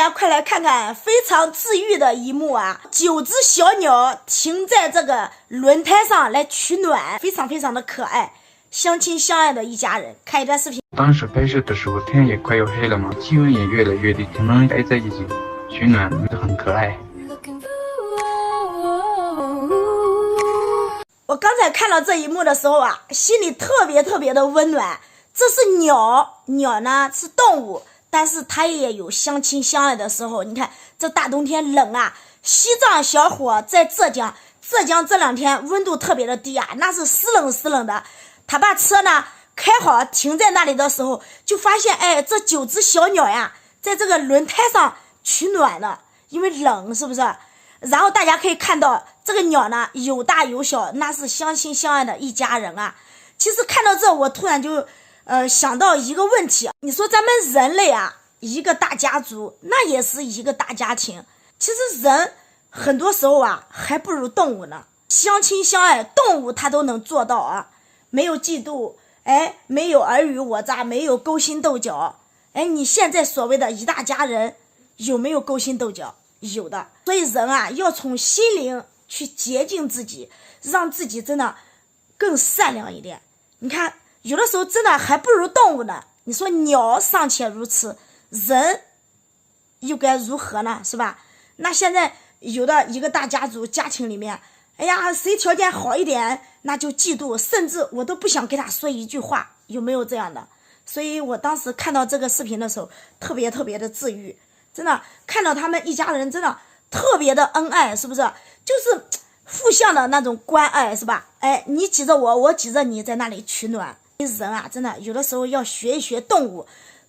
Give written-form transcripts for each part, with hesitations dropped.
家快来看看非常治愈的一幕啊！9只小鸟停在这个轮胎上来取暖，非常非常的可爱，相亲相爱的一家人。看一段视频。当时拍摄的时候，天也快要黑了嘛，气温也越来越低，他们待在一起取暖，很可爱。我刚才看到这一幕的时候啊，心里特别的温暖。这是鸟，鸟呢是动物，但是它也有相亲相爱的时候。你看这大冬天冷啊，西藏小伙在浙江这2天温度特别的低啊，那是湿冷的。他把车呢开好停在那里的时候，就发现这9只小鸟呀，在这个轮胎上取暖了，因为冷，是不是？然后大家可以看到这个鸟呢有大有小，那是相亲相爱的一家人啊。其实看到这，我突然就想到一个问题，你说咱们人类啊，一个大家族，那也是一个大家庭。其实人很多时候啊，还不如动物呢。相亲相爱，动物它都能做到啊，没有嫉妒，没有尔虞我诈，没有勾心斗角。你现在所谓的一大家人，有没有勾心斗角？有的。所以人啊，要从心灵去洁净自己，让自己真的更善良一点。你看有的时候真的还不如动物呢。你说鸟尚且如此，人又该如何呢？是吧？那现在有的一个大家族家庭里面，谁条件好一点，那就嫉妒，甚至我都不想给他说一句话，有没有这样的？所以我当时看到这个视频的时候，特别的治愈，真的看到他们一家人真的特别的恩爱，是不是？就是互相的那种关爱，是吧？你挤着我，我挤着你，在那里取暖。人啊，真的有的时候要学一学动物，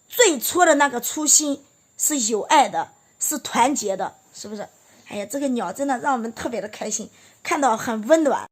最初的那个初心是有爱的，是团结的，是不是？这个鸟真的让我们特别的开心，看到很温暖。